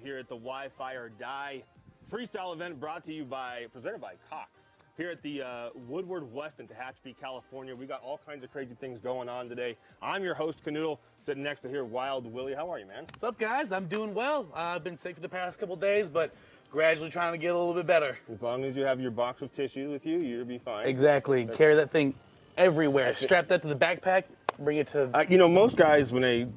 here at the Wi-Fi or Die freestyle event presented by Cox. Here at the Woodward West in Tehachapi, California. We got all kinds of crazy things going on today. I'm your host, Canoodle, sitting next to here, Wild Willie. How are you, man? What's up, guys? I'm doing well. I've been sick for the past couple days, but gradually trying to get a little bit better. As long as you have your box of tissue with you, you'll be fine. Exactly. Carry that thing everywhere. Strap that to the backpack. Bring it to... you know, most guys, when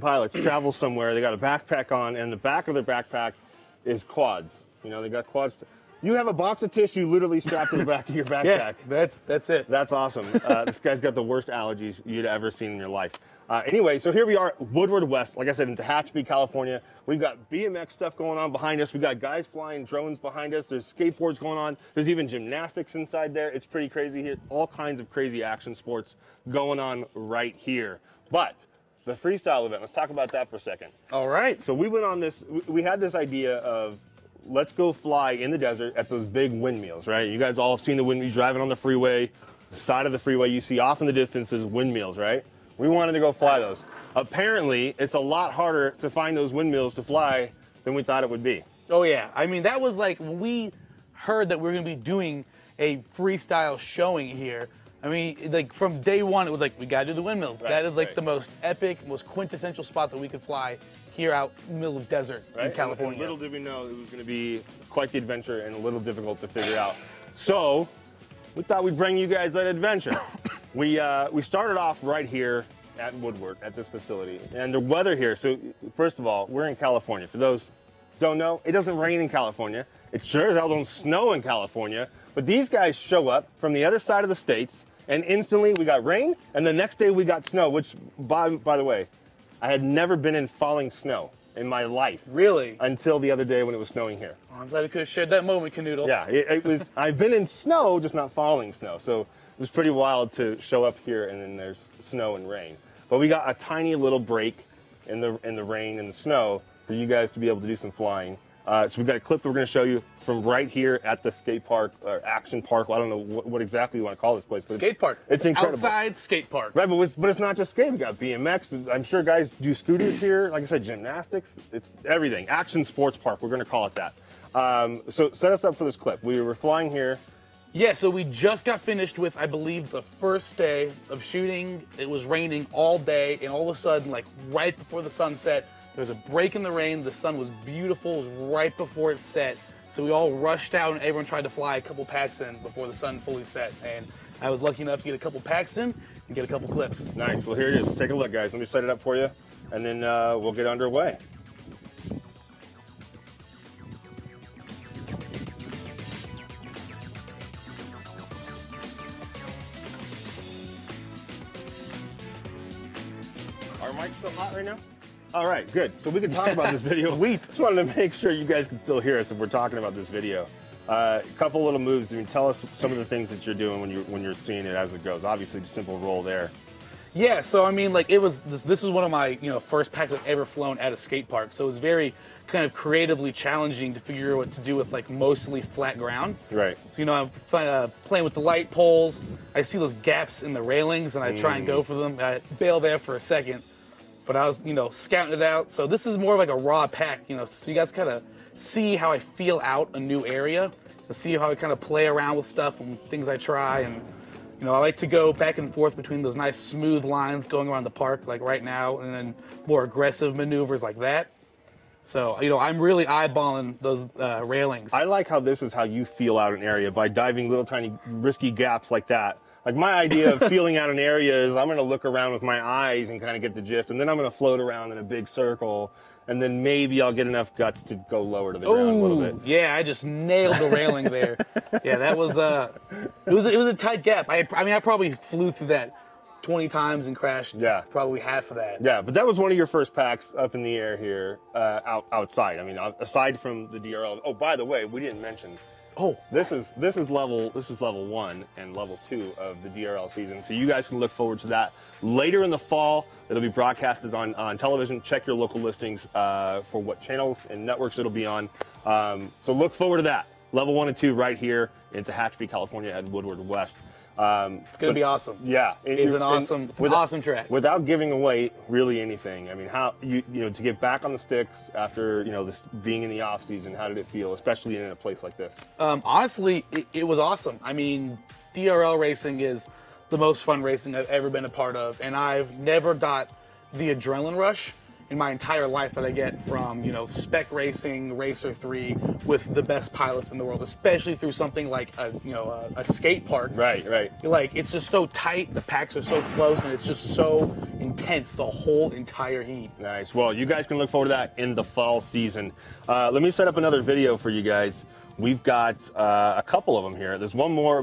pilots travel somewhere, they got a backpack on, and the back of their backpack is quads. You know, they got quads. You have a box of tissue literally strapped to the back of your backpack. Yeah, that's it. That's awesome. This guy's got the worst allergies you'd ever seen in your life. Anyway, so here we are, Woodward West, like I said, in Tehachapi, California. We've got BMX stuff going on behind us. We've got guys flying drones behind us. There's skateboards going on. There's even gymnastics inside there. It's pretty crazy here. All kinds of crazy action sports going on right here. But the freestyle event, let's talk about that for a second. All right. So we went on this, we had this idea of, let's go fly in the desert at those big windmills, right? You guys all have seen the windmills driving on the freeway. The side of the freeway you see off in the distance is windmills, right? We wanted to go fly those. Apparently, it's a lot harder to find those windmills to fly than we thought it would be. Oh, yeah. I mean, that was like, when we heard that we were going to be doing a freestyle showing here, I mean, like from day one, it was like, we got to do the windmills. Right, that is like the most epic, most quintessential spot that we could fly here out in the middle of desert in California. And little did we know it was going to be quite the adventure and a little difficult to figure out. So we thought we'd bring you guys that adventure. We started off right here at Woodward at this facility, and the weather here. So first of all, we're in California. For those who don't know, it doesn't rain in California. It sure as hell don't snow in California. But these guys show up from the other side of the states, and instantly we got rain, and the next day we got snow. Which, by the way, I had never been in falling snow in my life. Really? Until the other day when it was snowing here. Oh, I'm glad I could have shared that moment, Canoodle. Yeah, it was. I've been in snow, just not falling snow. So it was pretty wild to show up here and then there's snow and rain. But we got a tiny little break in the rain and the snow for you guys to be able to do some flying. So we've got a clip that we're going to show you from right here at the skate park, or action park. Well, I don't know what exactly you want to call this place. But skate park. It's incredible. Outside skate park. Right, but it's not just skate. We got BMX. I'm sure guys do scooters here. Like I said, gymnastics. It's everything. Action sports park. We're going to call it that. So set us up for this clip. We were flying here. Yeah, so we just got finished with, I believe, the first day of shooting. It was raining all day, and all of a sudden, like right before the sunset, there was a break in the rain. The sun was beautiful. It was right before it set. So we all rushed out, and everyone tried to fly a couple packs in before the sun fully set. And I was lucky enough to get a couple packs in and get a couple clips. Nice. Well, here it is. Take a look, guys. Let me set it up for you, and then we'll get underway. Are mics still hot right now? All right, good. So we can talk about this video. Sweet. Just wanted to make sure you guys can still hear us if we're talking about this video. A couple little moves. I mean, tell us some of the things that you're doing when you're seeing it as it goes. Obviously, just simple roll there. Yeah. So I mean, like it was this was one of my first packs I've ever flown at a skate park. So it was very kind of creatively challenging to figure out what to do with like mostly flat ground. Right. So I'm playing with the light poles. I see those gaps in the railings, and I try and go for them. I bail there for a second. But I was, scouting it out. So this is more of like a raw pack, so you guys kind of see how I feel out a new area, to see how I kind of play around with stuff and things I try. And, I like to go back and forth between those nice smooth lines going around the park, like right now, and then more aggressive maneuvers like that. So, I'm really eyeballing those railings. I like how this is how you feel out an area, by diving little tiny risky gaps like that. Like my idea of feeling out an area is I'm going to look around with my eyes and kind of get the gist, and then I'm going to float around in a big circle, and then maybe I'll get enough guts to go lower to the ground a little bit. Yeah, I just nailed the railing there. Yeah, that was it was a tight gap. I mean, I probably flew through that 20 times and crashed probably half of that. Yeah, but that was one of your first packs up in the air here outside. I mean, aside from the DRL. Oh, by the way, we didn't mention. Oh, this is level 1 and level 2 of the DRL season. So you guys can look forward to that later in the fall. It'll be broadcasted on television. Check your local listings for what channels and networks it'll be on. So look forward to that. Level 1 and 2 right here in Tehachapi, California at Woodward West. It's going to be awesome. Yeah, It's an awesome track. Without giving away really anything, I mean, how you know to get back on the sticks after this being in the off season, how did it feel, especially in a place like this? Honestly, it was awesome. I mean, DRL racing is the most fun racing I've ever been a part of, and I've never got the adrenaline rush in my entire life that I get from, spec racing, Racer 3 with the best pilots in the world, especially through something like a skate park. Right. It's just so tight, the packs are so close, and it's just so intense the whole entire heat. Nice. Well, you guys can look forward to that in the fall season. Let me set up another video for you guys. We've got a couple of them here. There's one more.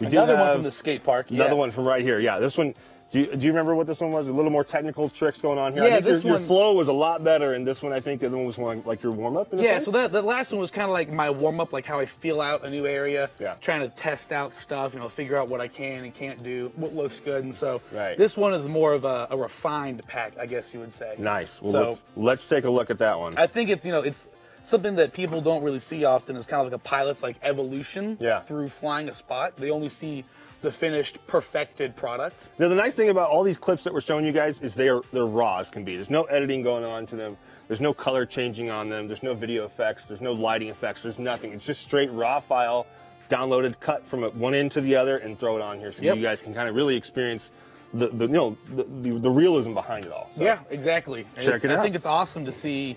Another one from the skate park. Another one from right here. Yeah, this one. Do you remember what this one was? A little more technical tricks going on here. Yeah, I think your flow was a lot better, and this one I think the other one was more like your warm up. Yeah, so the last one was kind of like my warm up, like how I feel out a new area. Yeah. Trying to test out stuff, figure out what I can and can't do, what looks good, and so right. This one is more of a refined pack, I guess you would say. Nice. Well, let's take a look at that one. I think it's it's something that people don't really see often. Is kind of like a pilot's evolution through flying a spot. They only see the finished, perfected product. Now, the nice thing about all these clips that we're showing you guys is they're raw as can be. There's no editing going on to them. There's no color changing on them. There's no video effects. There's no lighting effects. There's nothing. It's just straight raw file, downloaded, cut from one end to the other, and throw it on here so you guys can kind of really experience the realism behind it all. So, yeah, exactly. Check it out. I think it's awesome to see,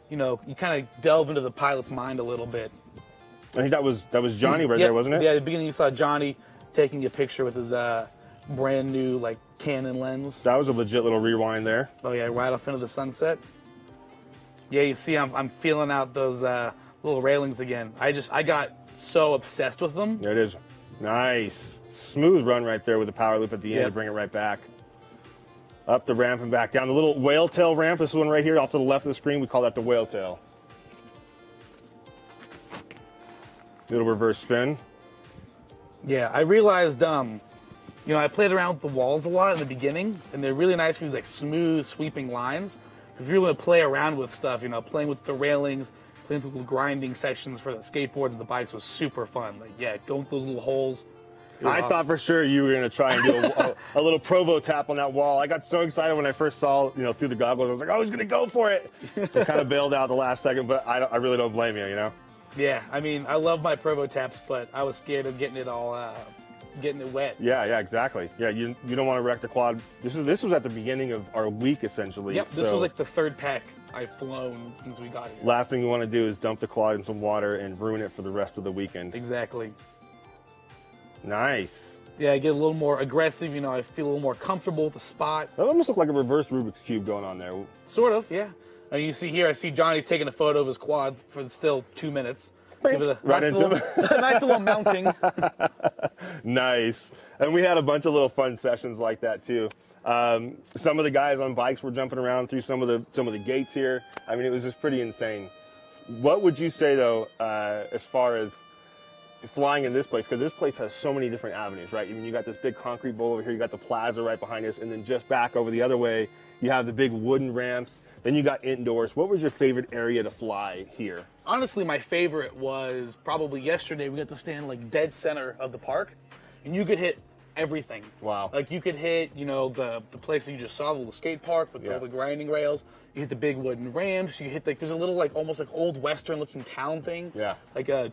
you kind of delve into the pilot's mind a little bit. I think that was Johnny right there, wasn't it? Yeah, at the beginning you saw Johnny taking a picture with his brand new Canon lens. That was a legit little rewind there. Oh yeah, right off into the sunset. Yeah, you see, I'm feeling out those little railings again. I got so obsessed with them. There it is. Nice, smooth run right there with the power loop at the end to bring it right back. Up the ramp and back down. The little whale tail ramp. This one right here, off to the left of the screen. We call that the whale tail. Little reverse spin. Yeah, I realized, I played around with the walls a lot in the beginning, and they're really nice for these smooth, sweeping lines. If you really want to play around with stuff, playing with the railings, playing with the grinding sections for the skateboards and the bikes was super fun. Going through those little holes. I thought for sure you were going to try and do a little Provo tap on that wall. I got so excited when I first saw, through the goggles. I was like, I was going to go for it. I kind of bailed out the last second, but I really don't blame you, Yeah, I mean, I love my Provo taps, but I was scared of getting it all, getting it wet. Yeah, exactly. Yeah, you don't want to wreck the quad. This was at the beginning of our week, essentially. Yep, this was the third pack I've flown since we got here. Last thing you want to do is dump the quad in some water and ruin it for the rest of the weekend. Exactly. Nice. Yeah, I get a little more aggressive, I feel a little more comfortable with the spot. That almost looked like a reverse Rubik's Cube going on there. Sort of, yeah. And you see here, I see Johnny's taking a photo of his quad for still 2 minutes. Give it a nice little mounting. Nice. And we had a bunch of little fun sessions like that too. Some of the guys on bikes were jumping around through some of the gates here. I mean, it was just pretty insane. What would you say though, as far as flying in this place? Because this place has so many different avenues, right? I mean, you got this big concrete bowl over here, you got the plaza right behind us, and then just back over the other way, you have the big wooden ramps. Then you got indoors. What was your favorite area to fly here? Honestly, my favorite was probably yesterday. We got to stand dead center of the park, and you could hit everything. Wow. You could hit, the place that you just saw, the skate park with all the grinding rails. You hit the big wooden ramps. You hit there's a little almost old Western looking town thing. Yeah.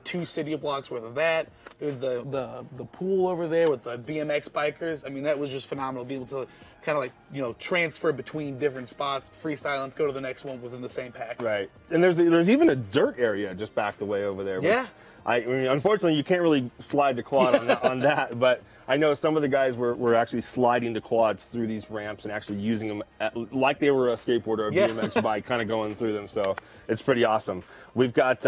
2 city blocks worth of that. There's the pool over there with the BMX bikers. I mean, that was just phenomenal. Being able to kind of transfer between different spots, freestyle and go to the next one within the same pack. Right. And there's even a dirt area just back the way over there. Yeah. I mean, unfortunately, you can't really slide the quad on that, but I know some of the guys were actually sliding the quads through these ramps and actually using them like they were a skateboard or a BMX bike, kind of going through them. So it's pretty awesome. We've got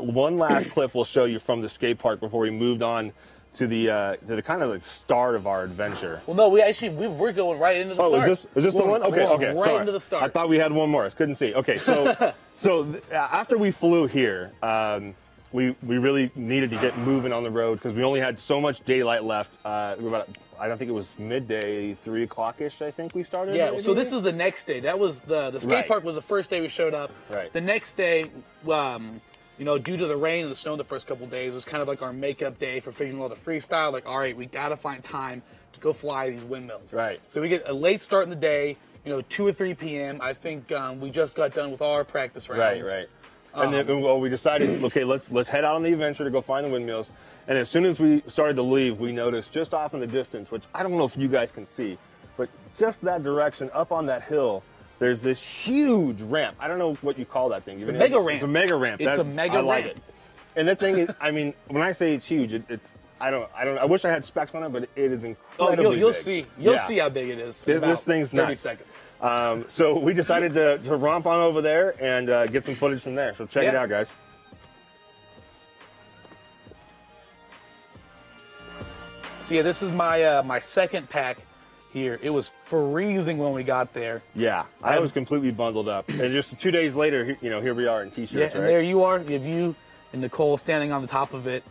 one last clip we'll show you from the skate park before we moved on to the kind of start of our adventure. Well, no, we're going right into the start. Oh, is this the one? Okay, right sorry. into the start. I thought we had one more. I couldn't see. Okay, so after we flew here, we really needed to get moving on the road because we only had so much daylight left. I don't think it was midday, 3 o'clock-ish, I think we started. Yeah, maybe? so this is the next day. That was the skate park was the first day we showed up. Right. The next day, you know, due to the rain and the snow the first couple days, it was kind of like our makeup day for figuring out the freestyle. Like, all right, we got to find time to go fly these windmills. Right. So we get a late start in the day, you know, 2 or 3 p.m. I think we just got done with all our practice rounds. Right. And then we decided, okay, let's head out on the adventure to go find the windmills. And as soon as we started to leave, we noticed just off in the distance, which I don't know if you guys can see, but just that direction, up on that hill, there's this huge ramp. I don't know what you call that thing. The mega ramp. The mega ramp. It's a mega ramp. I like it. And that thing is, I mean, when I say it's huge, I wish I had specs on it, but it is incredibly you'll big. see. You'll see how big it is. This thing's 30 nuts. seconds. So we decided to romp on over there and get some footage from there. So check it out, guys. So yeah, this is my my second pack here. It was freezing when we got there. Yeah, I was completely bundled up. And just 2 days later, you know, here we are in t-shirts, Yeah, and right? there you are. You have you and Nicole standing on the top of it.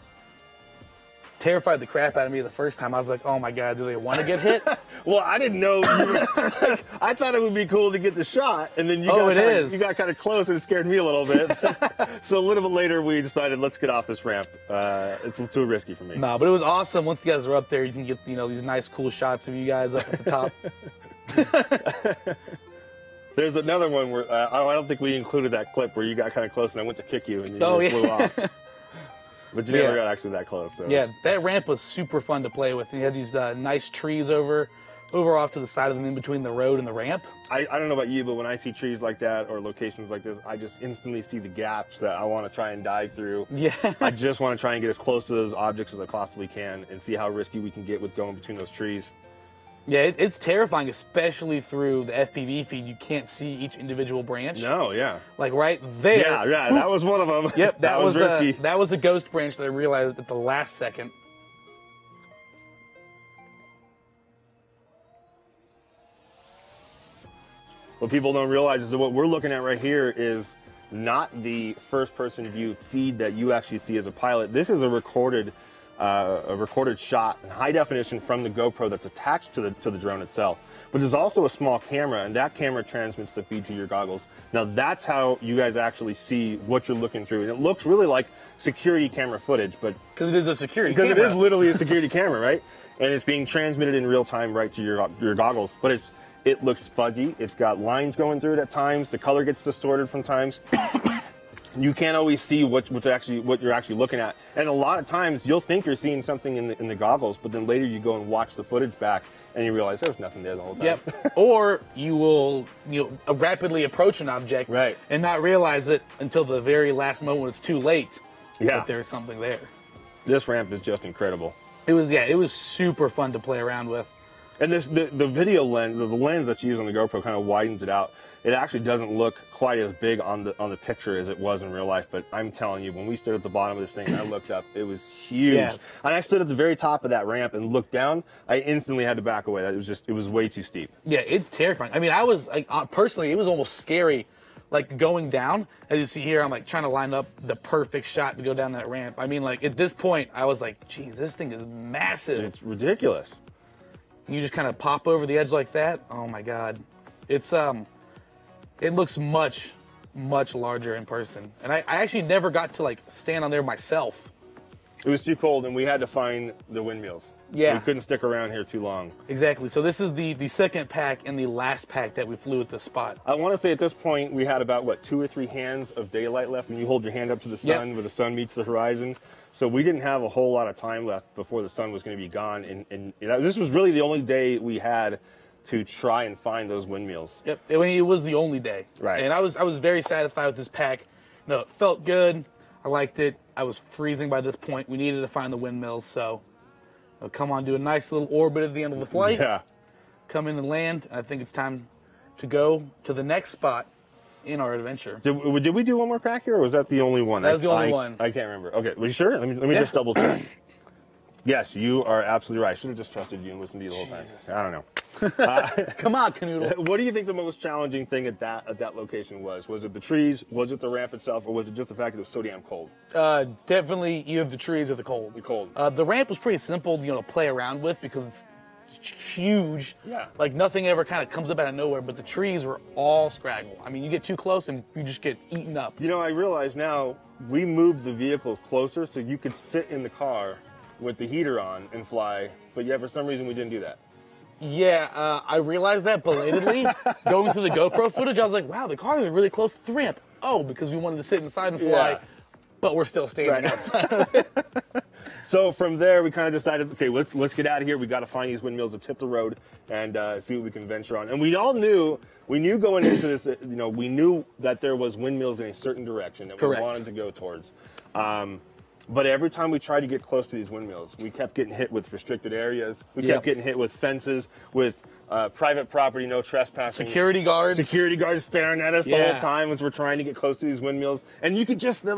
Terrified the crap out of me the first time. I was like, oh my God, do they want to get hit? Well, I didn't know. Like, I thought it would be cool to get the shot, and then you got kind of close, and it scared me a little bit. So a little bit later, we decided, let's get off this ramp. It's too risky for me. No, but it was awesome. Once you guys are up there, you can get, you know, these nice, cool shots of you guys up at the top. There's another one where I don't think we included that clip where you got kind of close, and I went to kick you, and you flew off. But you never got actually that close. So yeah, that ramp was super fun to play with. And you had these nice trees over off to the side of them in between the road and the ramp. I don't know about you, but when I see trees like that or locations like this, I just instantly see the gaps that I want to try and dive through. Yeah. I just want to try and get as close to those objects as I possibly can and see how risky we can get with going between those trees. Yeah, it's terrifying, especially through the FPV feed. You can't see each individual branch. No, yeah. Like right there. Yeah, that was one of them. Yep, that was risky. That was a ghost branch that I realized at the last second. What people don't realize is that what we're looking at right here is not the first-person view feed that you actually see as a pilot. This is a recorded shot in high definition from the GoPro that's attached to the drone itself. But there's also a small camera, and that camera transmits the feed to your goggles. Now that's how you guys actually see what you're looking through. And it looks really like security camera footage, but because it is a security camera. Because it is literally a security camera, right? And it's being transmitted in real time right to your goggles. But it looks fuzzy. It's got lines going through it at times. The color gets distorted from times. You can't always see what you're actually looking at, and a lot of times you'll think you're seeing something in the goggles, but then later you go and watch the footage back, and you realize there's nothing there the whole time. Yep. Or you will rapidly approach an object, right, and not realize it until the very last moment when it's too late. Yeah. That there's something there. This ramp is just incredible. It was super fun to play around with. And the video lens, the lens that's used on the GoPro kind of widens it out. It actually doesn't look quite as big on the picture as it was in real life, but I'm telling you, when we stood at the bottom of this thing and I looked up, it was huge. Yeah. And I stood at the very top of that ramp and looked down, I instantly had to back away. It was way too steep. Yeah, it's terrifying. I mean, I was, personally, it was almost scary, like going down. As you see here, I'm like trying to line up the perfect shot to go down that ramp. I mean, like at this point, I was like, geez, this thing is massive. It's ridiculous. You just kind of pop over the edge like that. Oh my God. It's, it looks much, much larger in person. And I actually never got to like stand on there myself. It was too cold and we had to find the windmills. Yeah. We couldn't stick around here too long. Exactly. So this is the second pack and the last pack that we flew at this spot. I want to say at this point we had about, what, 2 or 3 hands of daylight left when you hold your hand up to the sun where the sun meets the horizon. So we didn't have a whole lot of time left before the sun was going to be gone. And this was really the only day we had to try and find those windmills. Yep. I mean, it was the only day. Right. And I was very satisfied with this pack. You know, it felt good. I liked it. I was freezing by this point. We needed to find the windmills, so come on, do a nice little orbit at the end of the flight. Yeah. Come in and land. I think it's time to go to the next spot in our adventure. Did we do one more pack here, or was that the only one? That was the only one. I can't remember. Okay, were you sure? Let me just double check. Yes, you are absolutely right. I should have just trusted you and listened to you the whole time. I don't know. Come on, Canoodle. What do you think the most challenging thing at that location was? Was it the trees? Was it the ramp itself? Or was it just the fact that it was so damn cold? Definitely either the trees or the cold. The cold. The ramp was pretty simple, to play around with because it's huge. Yeah. Like nothing ever kind of comes up out of nowhere, but the trees were all scraggle. I mean, you get too close and you just get eaten up. I realize now we moved the vehicles closer so you could sit in the car with the heater on and fly, but yet for some reason we didn't do that. Yeah, I realized that belatedly. Going through the GoPro footage, I was like, wow, the cars are really close to the ramp. Oh, because we wanted to sit inside and fly, but we're still standing outside of it. So from there, we kind of decided, okay, let's get out of here. We got to find these windmills that tip the road and see what we can venture on. And we all knew, going into this, we knew that there was windmills in a certain direction that we wanted to go towards. But every time we tried to get close to these windmills, we kept getting hit with restricted areas. We kept getting hit with fences, with private property, no trespassing. Security guards staring at us the whole time as we're trying to get close to these windmills. And you could they're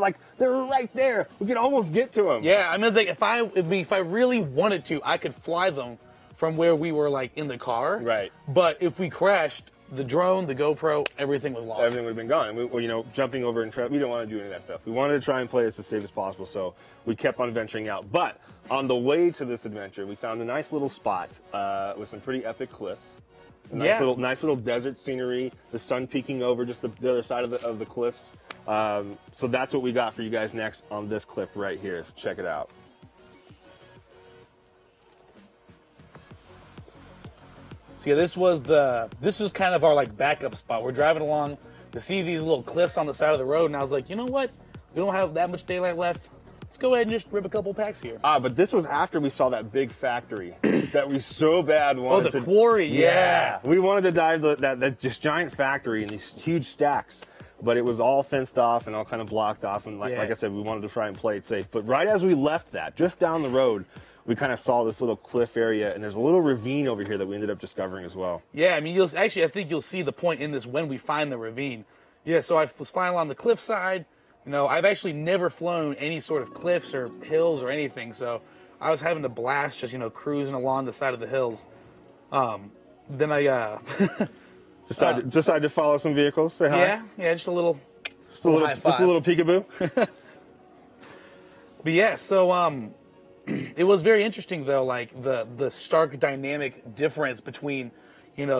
right there. We could almost get to them. Yeah, I mean, it's like if I really wanted to, I could fly them from where we were like in the car. Right. But if we crashed, the drone, the GoPro, everything was lost. Everything would have been gone. And we, jumping over and we didn't want to do any of that stuff. We wanted to try and play this as safe as possible, so we kept on venturing out. But on the way to this adventure, we found a nice little spot with some pretty epic cliffs. Nice little desert scenery. The sun peeking over just the other side of the cliffs. So that's what we got for you guys next on this clip right here. So check it out. So yeah, this was kind of our like backup spot. We're driving along to see these little cliffs on the side of the road, and I was like, you know what? We don't have that much daylight left. Let's go ahead and just rip a couple packs here. But this was after we saw that big factory that we so bad wanted to... Oh, the quarry, yeah. We wanted to dive that just giant factory in these huge stacks, but it was all fenced off and all kind of blocked off, and like I said, we wanted to try and play it safe. But right as we left that, just down the road, we kind of saw this little cliff area, and there's a little ravine over here that we ended up discovering as well. Yeah, I mean, I think you'll see the point in this when we find the ravine. Yeah, so I was flying along the cliffside. I've actually never flown any sort of cliffs or hills or anything, so I was having a blast just, cruising along the side of the hills. Then I decided to follow some vehicles, say hi. Yeah, just a little peekaboo. But yeah, so it was very interesting though, like the stark dynamic difference between,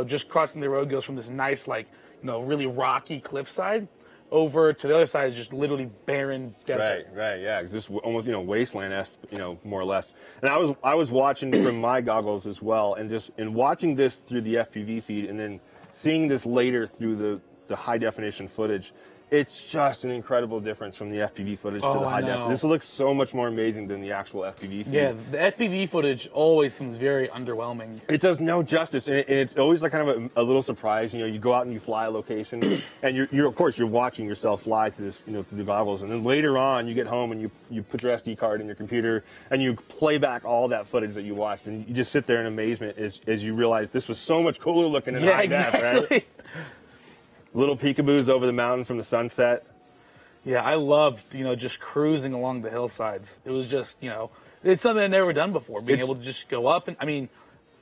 just crossing the road goes from this nice, like, really rocky cliffside over to the other side is just literally barren desert. Right, yeah. It's just almost, wasteland-esque, more or less. And I was watching from my goggles as well, and just in watching this through the FPV feed, and then seeing this later through the high definition footage. It's just an incredible difference from the FPV footage to the high def. This looks so much more amazing than the actual FPV feed. Yeah, the FPV footage always seems very underwhelming. It does no justice, and it's always like kind of a little surprise. You go out and you fly a location, and you're of course you're watching yourself fly through this, through the goggles, and then later on you get home and you put your SD card in your computer and you play back all that footage that you watched, and you just sit there in amazement as you realize this was so much cooler looking in high def, right? Little peekaboos over the mountain from the sunset. Yeah, I loved, just cruising along the hillsides. It was just, it's something I'd never done before. Being able to just go up and,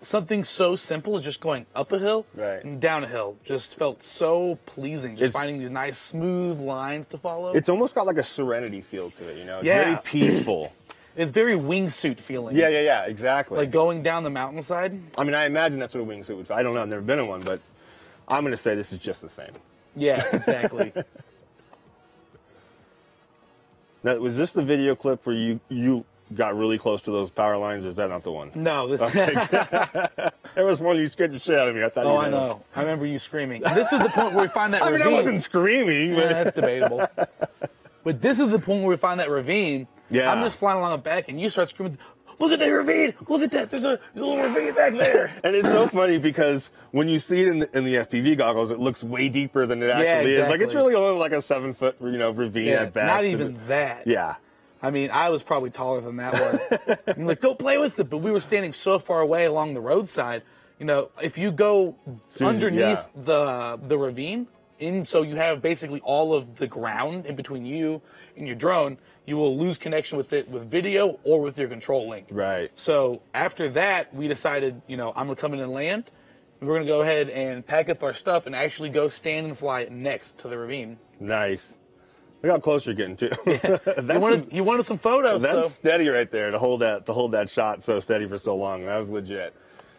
something so simple as just going up a hill and down a hill just felt so pleasing. Just finding these nice, smooth lines to follow. It's almost got like a serenity feel to it, It's very peaceful. It's very wingsuit feeling. Yeah, exactly. Like going down the mountainside. I imagine that's what a wingsuit would feel. I don't know, I've never been in one, but I'm going to say this is just the same. Yeah, exactly. Now, was this the video clip where you got really close to those power lines, or is that not the one? No, this There was one you scared the shit out of me. I thought I know. I remember you screaming. This is the point where we find that ravine. I wasn't screaming. But... Yeah, that's debatable. But this is the point where we find that ravine. Yeah. I'm just flying along the back, and you start screaming, look at that ravine! Look at that! There's a little ravine back there! And it's so funny because when you see it in the FPV goggles, it looks way deeper than it actually is. Like, it's really only like a 7-foot, ravine at best. Not even that. Yeah. I was probably taller than that was. I'm like, go play with it. But we were standing so far away along the roadside. If you go underneath the ravine, so you have basically all of the ground in between you and your drone, you will lose connection with it with video or with your control link. Right. So after that, we decided, I'm going to come in and land. We're going to go ahead and pack up our stuff and actually go stand and fly next to the ravine. Nice. Look how close you're getting, too. Yeah. You wanted some photos. That's steady right there to hold that shot so steady for so long. That was legit.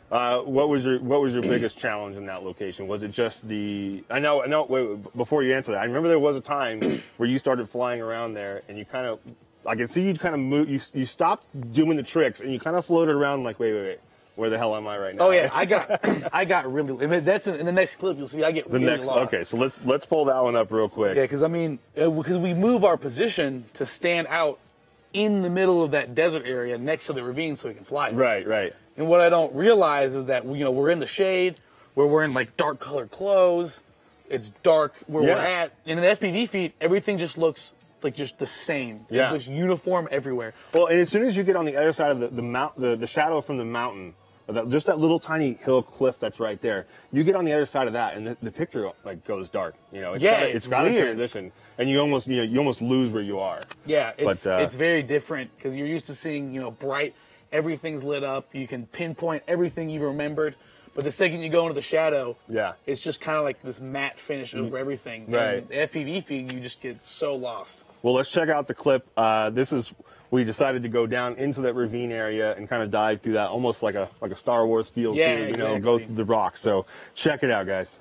What was your biggest challenge in that location? Was it just the? I know. Wait, before you answer that, I remember there was a time where you started flying around there, and you kind of, I can see you kind of move. You stopped doing the tricks, and you kind of floated around like, wait. Where the hell am I right now? Oh yeah, I got really. I mean, that's in the next clip. You'll see I get really lost. Okay, so let's pull that one up real quick. Yeah, because I mean, because we move our position to stand out in the middle of that desert area next to the ravine, so we can fly. Right. And what I don't realize is that we're in the shade, we're wearing like dark colored clothes. It's dark where we're at. And in the FPV feed, everything just looks like just the same. Yeah. It looks uniform everywhere. Well, and as soon as you get on the other side of the shadow from the mountain, just that little tiny hill cliff that's right there, you get on the other side of that, and the picture like goes dark. It's got a transition, and you almost lose where you are. Yeah, it's very different because you're used to seeing bright. Everything's lit up. You can pinpoint everything you remembered. But the second you go into the shadow, it's just kind of like this matte finish over everything. Right. And the FPV feed, you just get so lost. Well, let's check out the clip. We decided to go down into that ravine area and kind of dive through that, almost like a Star Wars feel too. Exactly. Go through the rocks. So check it out, guys.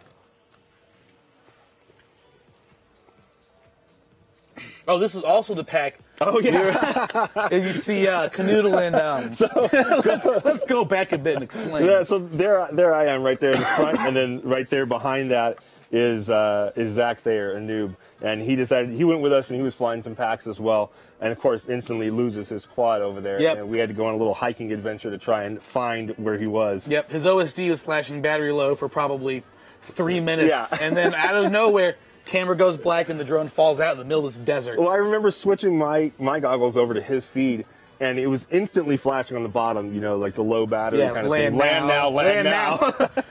Oh, this is also the pack. Oh yeah. As you see, Canoodle and let's go back a bit and explain. Yeah. So there I am, right there in the front, and then right there behind that is Zach Thayer, a noob, and he went with us, and he was flying some packs as well, and of course instantly loses his quad over there. Yep. And we had to go on a little hiking adventure to try and find where he was. Yep. His OSD was flashing battery low for probably 3 minutes, Yeah. and then out of nowhere, camera goes black and the drone falls out in the middle of this desert. Well, I remember switching my goggles over to his feed, and it was instantly flashing on the bottom, like the low battery kind of thing. Land now.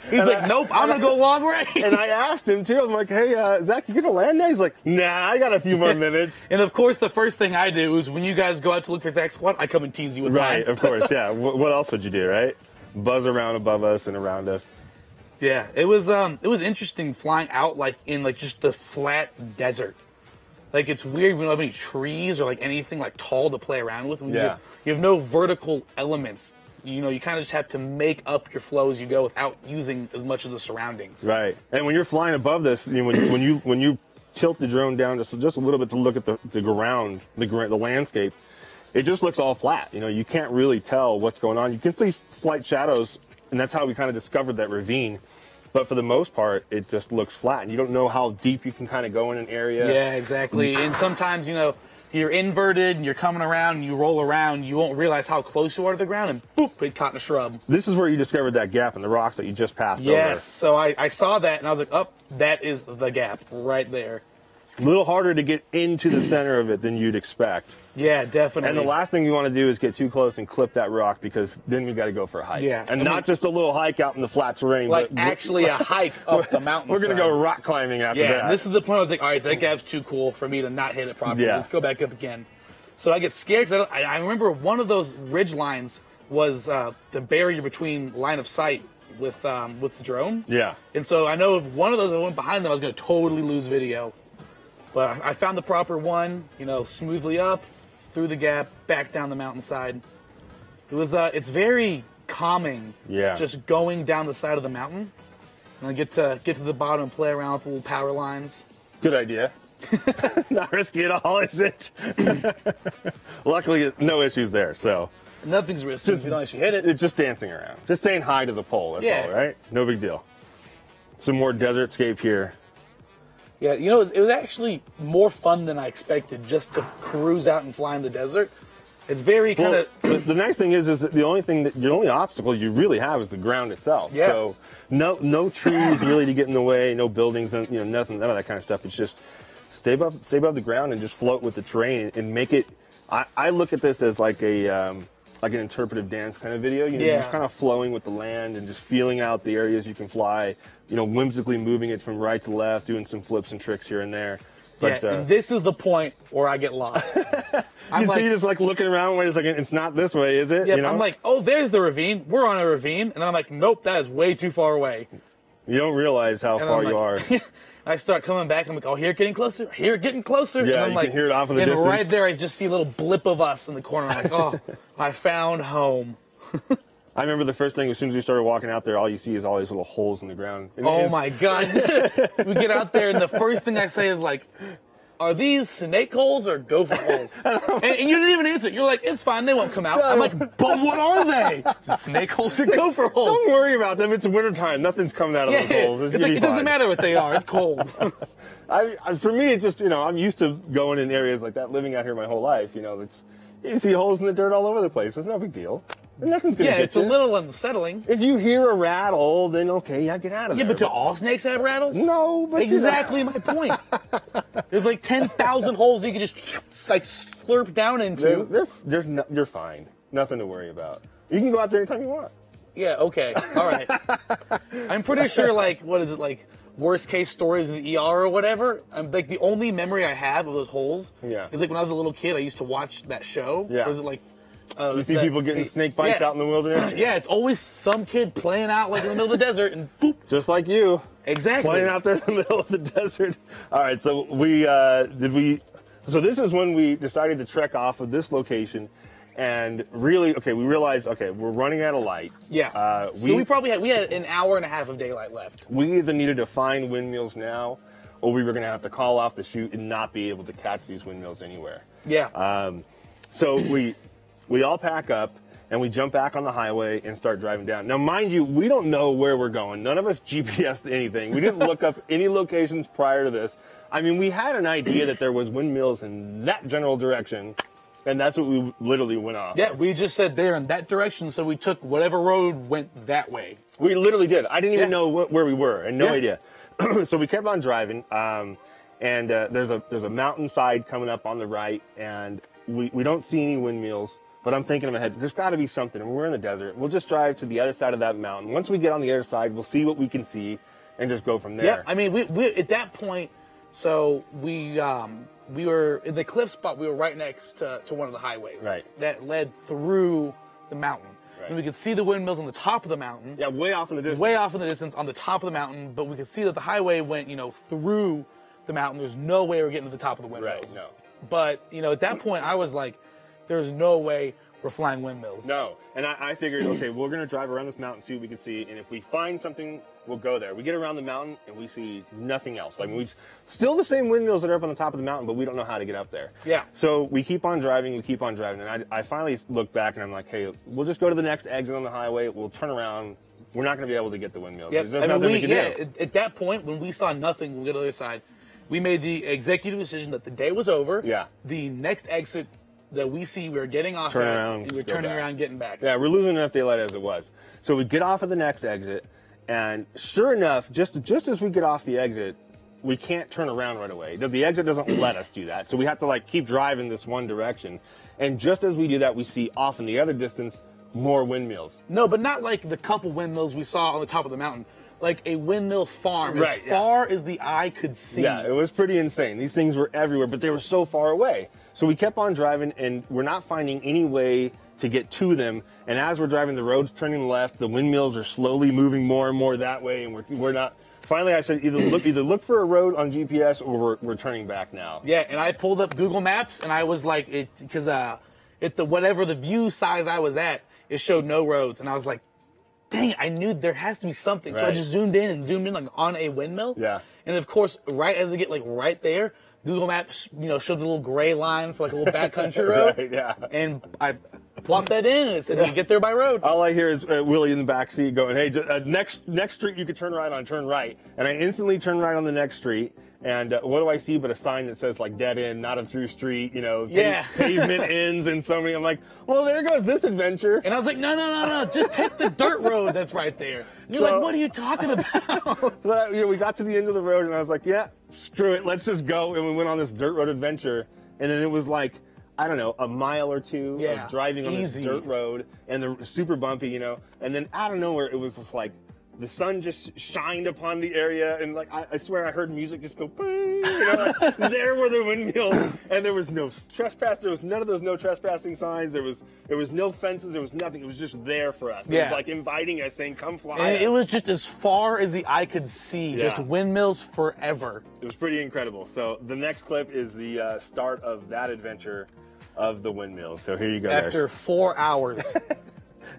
He's like, nope, I'm going to go long range. And I asked him, too. I'm like, hey, Zach, you going to land now? He's like, nah, I got a few more minutes. And, of course, the first thing I do is when you guys go out to look for Zach's squad, I come and tease you with mine. Right, of course, yeah. What else would you do, right? Buzz around above us and around us. Yeah, it was interesting flying out in just the flat desert. Like it's weird we don't have any trees or anything tall to play around with. You have no vertical elements. You kind of just have to make up your flow as you go without using as much of the surroundings. Right. And when you're flying above this, when you tilt the drone down just a little bit to look at the ground, the landscape, it just looks all flat. You can't really tell what's going on. You can see slight shadows. And that's how we kind of discovered that ravine. But for the most part, it just looks flat. And you don't know how deep you can kind of go in an area. Yeah, exactly. And sometimes, you're inverted and you're coming around and you roll around. You won't realize how close you are to the ground and boop, it caught in a shrub. This is where you discovered that gap in the rocks that you just passed over. Yes. So I saw that and I was like, oh, that is the gap right there. A little harder to get into the center of it than you'd expect. Yeah, definitely. And the last thing you want to do is get too close and clip that rock because then we got to go for a hike. Yeah. And not just a little hike out in the flat terrain. But actually a hike up the mountain. We're going to go rock climbing after that. Yeah, this is the point I was like, all right, that gap's too cool for me to not hit it properly. Yeah. Let's go back up again. So I get scared because I remember one of those ridge lines was the barrier between line of sight with the drone. Yeah. And so I know if one of those I went behind them, I was going to totally lose video. But I found the proper one, smoothly up, through the gap, back down the mountainside. It's very calming. Yeah. Just going down the side of the mountain, and I get to the bottom and play around with the little power lines. Good idea. Not risky at all, is it? Luckily, no issues there. So nothing's risky. You don't actually hit it. It's just dancing around, just saying hi to the pole. That's all, right? No big deal. Some more desert scape here. Yeah, it was actually more fun than I expected just to cruise out and fly in the desert. It's very kind of... The nice thing is that the only obstacle you really have is the ground itself. Yeah. So no trees really to get in the way, no buildings, nothing, none of that kind of stuff. It's just stay above the ground and just float with the terrain and make it... I look at this as like an interpretive dance kind of video. You're just kind of flowing with the land and just feeling out the areas you can fly, whimsically moving it from right to left, doing some flips and tricks here and there. But, and this is the point where I get lost. You see just looking around, wait a second, it's not this way, is it? Yeah, I'm like, oh, there's the ravine. We're on a ravine. And then I'm like, nope, that is way too far away. You don't realize how far you are. I start coming back. I'm like, oh, here, getting closer. Here, getting closer. Yeah, and I'm you can hear it off in the distance. And right there, I just see a little blip of us in the corner. I'm like, oh, I found home. I remember the first thing, as soon as we started walking out there, all you see is all these little holes in the ground. And Oh my God. We get out there and the first thing I say is like, are these snake holes or gopher holes? And you didn't even answer. You're like, it's fine, they won't come out. I'm like, but what are they? Is it snake holes or gopher holes? Don't worry about them. It's wintertime. Nothing's coming out of those holes. It's like, it doesn't matter what they are. It's cold. For me, it just, I'm used to going in areas like that, living out here my whole life. You see holes in the dirt all over the place. It's no big deal. Nothing's going to get you. It's a little unsettling. If you hear a rattle, then okay, yeah, get out of there. Yeah, but do all snakes have rattles? No, but exactly my point. There's like 10,000 holes you can just like slurp down into. You're fine. Nothing to worry about. You can go out there anytime you want. Yeah, okay. All right. I'm pretty sure, like, what is it, like, worst case stories in the ER or whatever? Like, the only memory I have of those holes is, like, when I was a little kid, I used to watch that show. Yeah. Was it, like, you see people getting snake bites out in the wilderness? Yeah, it's always some kid playing out, like, in the middle of the desert, and boop. Just like you. Exactly. Playing out there in the middle of the desert. All right, so so this is when we decided to trek off of this location. And really, we realized, we're running out of light. Yeah. So we had an hour and a half of daylight left. We either needed to find windmills now, or we were going to have to call off the shoot and not be able to catch these windmills anywhere. Yeah. So we all pack up and we jump back on the highway and start driving down. Now, mind you, we don't know where we're going. None of us GPSed anything. We didn't look up any locations prior to this. I mean, we had an idea that there was windmills in that general direction. And that's what we literally went off. Yeah, we just said they're in that direction, so we took whatever road went that way. We literally did. I didn't even know where we were, and no idea. So we kept on driving, and there's a mountainside coming up on the right, and we don't see any windmills. But I'm thinking in my head, there's got to be something. And we're in the desert. We'll just drive to the other side of that mountain. Once we get on the other side, we'll see what we can see, and just go from there. Yeah, I mean, we at that point, so we were in the cliff spot. We were right next to one of the highways that led through the mountain. Right. And we could see the windmills on the top of the mountain. Yeah, way off in the distance. Way off in the distance on the top of the mountain, but we could see that the highway went, through the mountain. There's no way we're getting to the top of the windmills. Right, no. But, at that point, I was like, there's no way we're flying windmills. No. And I figured, we're going to drive around this mountain, see what we can see. And if we find something, we'll go there. We get around the mountain and we see nothing else. Still the same windmills that are up on the top of the mountain, but we don't know how to get up there. Yeah. So we keep on driving. And I finally look back and I'm like, hey, we'll just go to the next exit on the highway. We'll turn around. We're not going to be able to get the windmills. Yep. There's nothing we can do. At that point, when we saw nothing, we'll go to the other side. We made the executive decision that the day was over. Yeah. The next exit that we see, we're getting off and we're turning around, getting back. Yeah, we're losing enough daylight as it was. So we get off of the next exit, and sure enough, just as we get off the exit, we can't turn around right away. The exit doesn't let us do that. So we have to keep driving this one direction. And just as we do that, we see off in the other distance more windmills. No, but not like the couple windmills we saw on the top of the mountain. Like a windmill farm, as far as the eye could see. Yeah, it was pretty insane. These things were everywhere, but they were so far away. So we kept on driving, and we're not finding any way to get to them. And as we're driving, the road's turning left. The windmills are slowly moving more and more that way, and we're not. Finally, I said either look for a road on GPS, or we're turning back now. Yeah, and I pulled up Google Maps, and I was like, because whatever the view size I was at, it showed no roads, and I was like, dang it, I knew there has to be something. So I just zoomed in on a windmill. Yeah. And of course, right as they get right there, Google Maps, showed the little gray line for a little backcountry road. Right, yeah. And I plopped that in, and it said you get there by road. All I hear is Willie in the back seat going, hey, next street you could turn right on, turn right. And I instantly turn right on the next street. And what do I see but a sign that says dead end, not a through street, pavement ends and so many. I'm like, well, there goes this adventure. And I was like, no, just take the dirt road that's right there. And you're like, what are you talking about? So we got to the end of the road and I was like, yeah, screw it, let's just go. And we went on this dirt road adventure. And then it was I don't know, a mile or two of driving on this dirt road, and the super bumpy, And then out of nowhere, it was just the sun just shined upon the area, and I swear I heard music just go, bing, there were the windmills, and there was no trespass. There was none of those no trespassing signs. There was no fences. There was nothing. It was just there for us. It was inviting us, saying, "Come fly." And it was just as far as the eye could see, just windmills forever. It was pretty incredible. So the next clip is the start of that adventure of the windmills. So here you go. After 4 hours.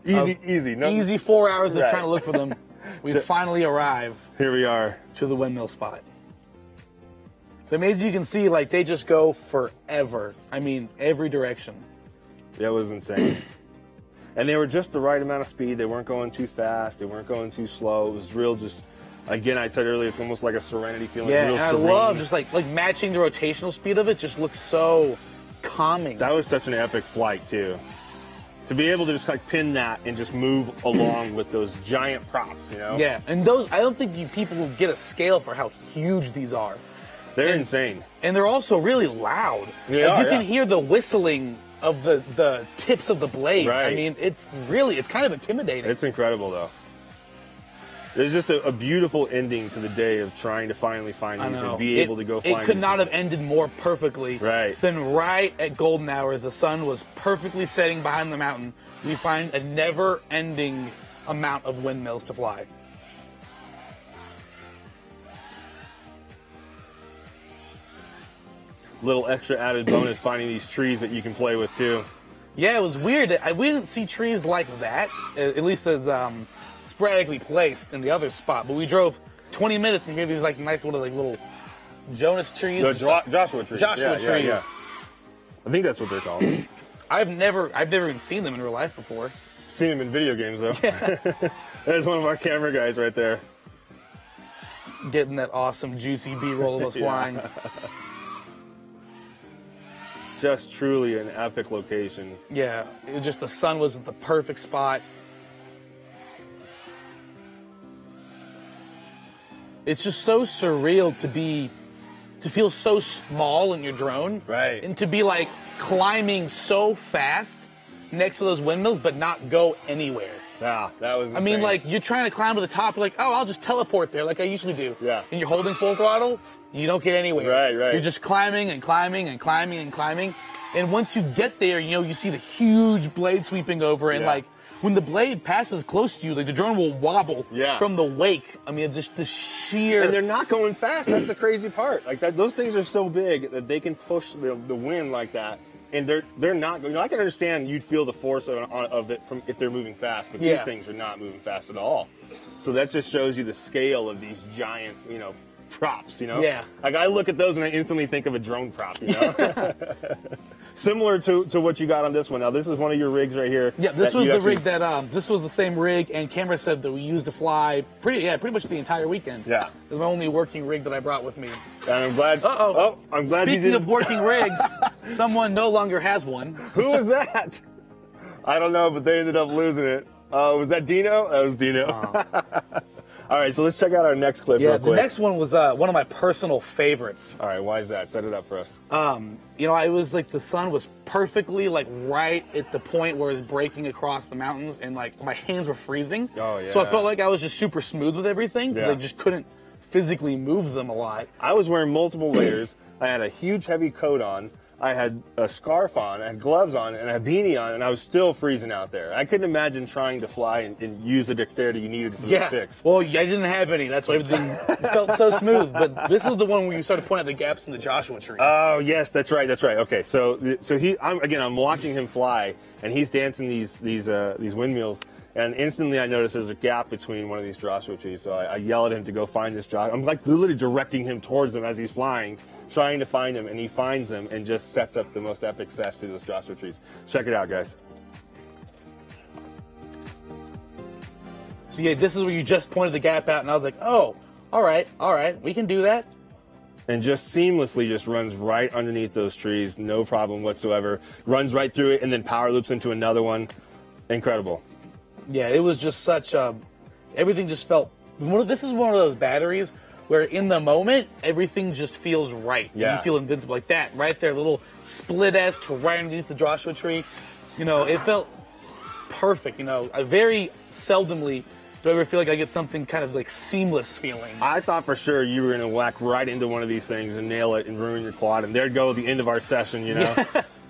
Easy. No, Easy 4 hours of Right. trying to look for them. We finally arrive Here we are. to the windmill spot. So as you can see, like, they just go forever. I mean, every direction. That was insane. And they were just the right amount of speed. They weren't going too fast. They weren't going too slow. It was real just, again, I said earlier, it's almost like a serenity feeling. Yeah, It's and real I serene. love just like matching the rotational speed of it just looks so calming. That was such an epic flight, too. To be able to just like pin that and just move along with those giant props, you know? Yeah, and those, I don't think people will get a scale for how huge these are. They're insane. And they're also really loud. They Like, are, you can yeah. hear the whistling of the tips of the blades. I Right. mean, it's kind of intimidating. It's incredible, though. There's just a beautiful ending to the day of trying to finally find I these know. and be able to go find It could these not have things. ended more perfectly Right. than right at golden hour as the sun was perfectly setting behind the mountain. We find a never-ending amount of windmills to fly. Little extra added bonus finding these trees that you can play with, too. Yeah, it was weird. We didn't see trees like that, at least as sporadically placed in the other spot. But we drove 20 minutes and here these like nice little Jonas trees. The Joshua trees. Joshua Yeah, trees. yeah. I think that's what they're called. I've never even seen them in real life before. Seen them in video games, though. There's one of our camera guys right there. Getting that awesome juicy B-roll of us Yeah. flying. Just truly an epic location. Yeah, it was just the sun was at the perfect spot. It's just so surreal to feel so small in your drone. Right. And to be like climbing so fast next to those windmills, but not go anywhere. Yeah, that was insane. I mean, like, you're trying to climb to the top, you're like, oh, I'll just teleport there like I usually do. Yeah. And you're holding full throttle, you don't get anywhere. Right, right. You're just climbing and climbing and climbing and climbing. And once you get there, you see the huge blade sweeping over, and Yeah. like, when the blade passes close to you, like the drone will wobble Yeah. from the wake. I mean, it's just the sheer. And they're not going fast. That's the crazy part. Like that, those things are so big that they can push the wind like that, and they're not. I can understand you'd feel the force of it from if they're moving fast, but Yeah. these things are not moving fast at all. So that just shows you the scale of these giant, props. Yeah. Like I look at those and I instantly think of a drone prop. Similar to what you got on this one. Now this is one of your rigs right here. Yeah, this that was you the actually- rig that this was the same rig and camera set that we used to fly pretty much the entire weekend. Yeah. It was my only working rig that I brought with me. And I'm glad. Uh-oh. Oh, I'm glad you Speaking did. of working rigs, someone no longer has one. Who was that? I don't know, but they ended up losing it. Was that Dino? That was Dino. All right, so let's check out our next clip Yeah, real the quick. next one was one of my personal favorites. All right, why is that? Set it up for us. I was like, the sun was perfectly like right at the point where it was breaking across the mountains, and like my hands were freezing. Oh, yeah. So I felt like I was just super smooth with everything because Yeah. I just couldn't physically move them a lot. I was wearing multiple layers. I had a huge heavy coat on. I had a scarf on, I had gloves on, and a beanie on, and I was still freezing out there. I couldn't imagine trying to fly and use the dexterity you needed for the Yeah. sticks. Well, I didn't have any. That's why everything felt so smooth. But this is the one where you started pointing out the gaps in the Joshua trees. Oh yes, that's right. Okay, so I'm watching him fly, and he's dancing these windmills, and instantly I notice there's a gap between one of these Joshua trees. So I yell at him to go find this Joshua. I'm like literally directing him towards them as he's flying, trying to find him, and he finds them and just sets up the most epic sesh to those Joshua trees. Check it out, guys. So yeah, this is where you just pointed the gap out, and I was like, oh, all right, we can do that. And just seamlessly just runs right underneath those trees, no problem whatsoever. Runs right through it and then power loops into another one. Incredible. Yeah, it was just such everything just felt. This is one of those batteries where in the moment everything just feels right. Yeah. You feel invincible like that right there, little split S right underneath the Joshua tree. It felt perfect. I very seldomly do I ever feel like I get something kind of like seamless feeling. I thought for sure you were going to whack right into one of these things and nail it and ruin your quad, and there'd go the end of our session,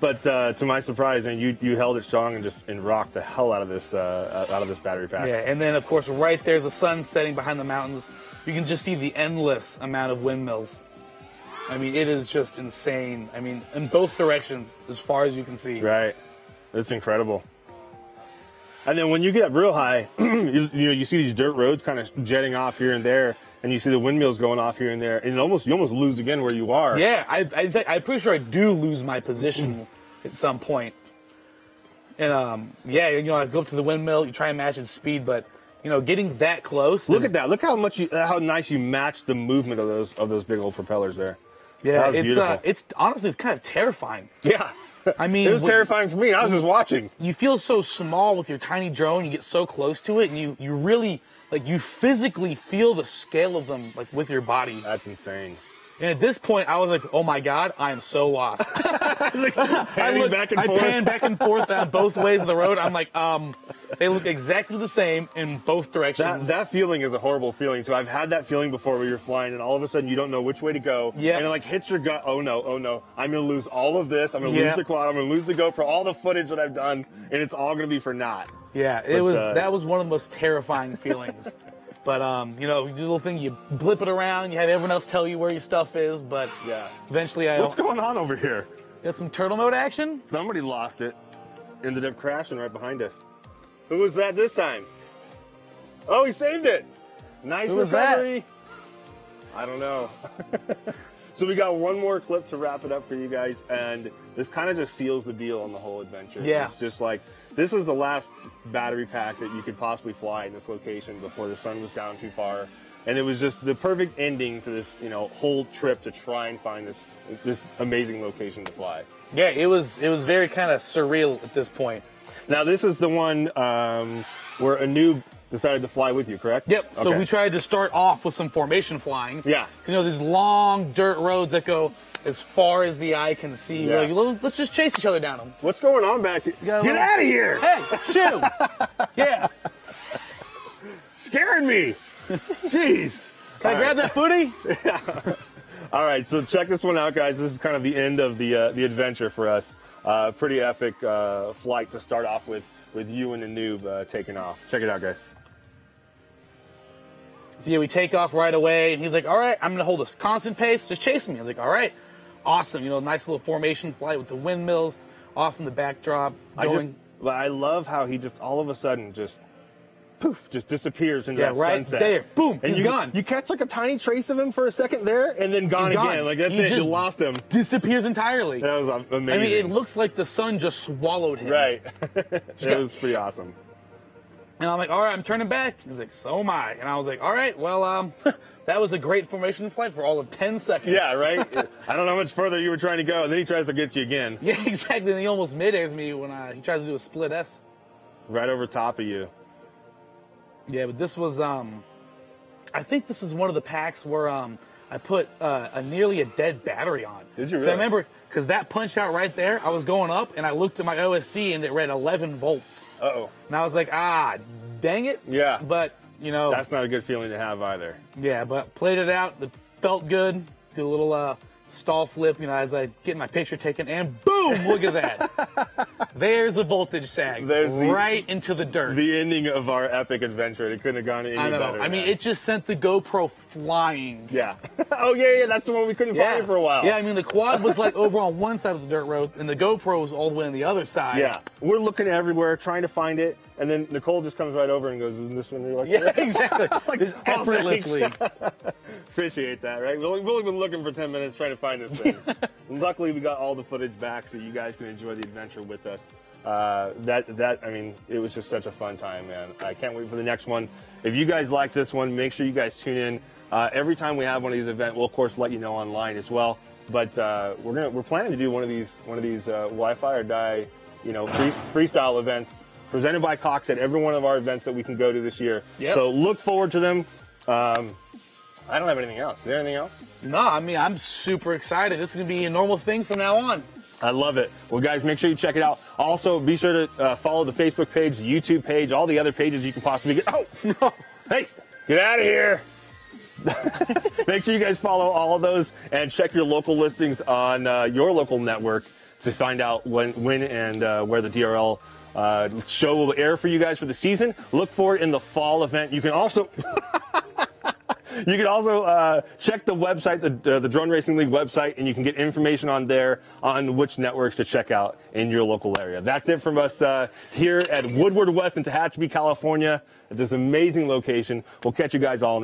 But to my surprise, and you held it strong and rocked the hell out of this battery pack. Yeah, and then of course right there's the sun setting behind the mountains. You can just see the endless amount of windmills. I mean, it is just insane. I mean, in both directions, as far as you can see. Right. It's incredible. And then when you get up real high, you see these dirt roads kind of jetting off here and there, and you see the windmills going off here and there, and you almost lose again where you are. Yeah, I'm pretty sure I do lose my position at some point. And yeah, I go up to the windmill, you try and match its speed, but getting that close. Look at that! Look how nice you matched the movement of those big old propellers there. Yeah, beautiful. It's honestly it's kind of terrifying. Yeah. I mean, it was terrifying for me. I was just watching. You feel so small with your tiny drone. You get so close to it, and you really you physically feel the scale of them with your body. That's insane. And at this point, I was like, "Oh my God, I am so lost." I pan back and forth on both ways of the road. I'm like, they look exactly the same in both directions. That feeling is a horrible feeling. So I've had that feeling before where you're flying and all of a sudden you don't know which way to go. Yeah. And it hits your gut. Oh no. I'm going to lose all of this. I'm going to lose the quad. I'm going to lose the GoPro, all the footage that I've done, and it's all going to be for naught. Yeah, that was one of the most terrifying feelings. But, you do the little thing, you blip it around, you have everyone else tell you where your stuff is, but eventually What's going on over here? Got some turtle mode action? Somebody lost it. Ended up crashing right behind us. Who was that this time? Oh, he saved it. Nice recovery. I don't know. So we got one more clip to wrap it up for you guys, and this kind of just seals the deal on the whole adventure. Yeah. It's just this is the last battery pack that you could possibly fly in this location before the sun was down too far. And it was just the perfect ending to this, whole trip to try and find this amazing location to fly. Yeah, it was very kind of surreal at this point. Now this is the one where Anoop decided to fly with you, correct? Yep. So okay. we tried to start off with some formation flying. Yeah. These long dirt roads that go as far as the eye can see. Yeah. Let's just chase each other down them. What's going on back here? Get out of here! Hey, shoot! Yeah. Scaring me. Jeez. Can I grab that footy? All right, so check this one out, guys. This is kind of the end of the adventure for us. Pretty epic flight to start off with you and Anoop taking off. Check it out, guys. So yeah, we take off right away, and he's like, "All right, I'm gonna hold a constant pace. Just chase me." I was like, "All right, awesome." Nice little formation flight with the windmills off in the backdrop. I love how he just all of a sudden just poof, just disappears into that right sunset. there, boom, and he's gone. You catch a tiny trace of him for a second there, and then gone again. That's it. You lost him. Disappears entirely. That was amazing. I mean, it looks like the sun just swallowed him. Right. It was pretty awesome. And I'm like, all right, I'm turning back. He's like, so am I. And I was like, all right, well, that was a great formation flight for all of 10 seconds. Yeah, right? I don't know how much further you were trying to go, and then he tries to get you again. Yeah, exactly. And he almost mid-airs me when he tries to do a split S. Right over top of you. Yeah, but this was, I think this was one of the packs where I put nearly a dead battery on. Did you really? So I remember, because that punched out right there, I was going up, and I looked at my OSD, and it read 11 volts. Uh-oh. And I was like, dang it. Yeah. But, that's not a good feeling to have either. Yeah, but played it out. It felt good. Did a little stall flip, as I get my picture taken, and boom, look at that. There's the voltage sag. Right into the dirt. The ending of our epic adventure. It couldn't have gone any better. I mean, it just sent the GoPro flying. Yeah. Oh, yeah, that's the one we couldn't find for a while. Yeah, I mean, the quad was over on one side of the dirt road, and the GoPro was all the way on the other side. Yeah. We're looking everywhere, trying to find it, and then Nicole just comes right over and goes, isn't this one? You're like, yeah, exactly. Just effortlessly. Appreciate that, right? We've only been looking for 10 minutes trying to find this thing. Luckily, we got all the footage back so you guys can enjoy the adventure with us. I mean, it was just such a fun time, man. I can't wait for the next one. If you guys like this one, make sure you guys tune in. Every time we have one of these events, we'll of course let you know online as well. But we're planning to do one of these Wi-Fi or die, freestyle events presented by Cox at every one of our events that we can go to this year. Yep. So look forward to them. I don't have anything else. Is there anything else? No, I mean, I'm super excited. This is going to be a normal thing from now on. I love it. Well, guys, make sure you check it out. Also, be sure to follow the Facebook page, the YouTube page, all the other pages you can possibly get. Oh, no. Hey, get out of here. Make sure you guys follow all of those and check your local listings on your local network to find out when and where the DRL show will air for you guys for the season. Look for it in the fall event. You can also... You can also check the website, the Drone Racing League website, and you can get information on there on which networks to check out in your local area. That's it from us here at Woodward West in Tehachapi, California, at this amazing location. We'll catch you guys all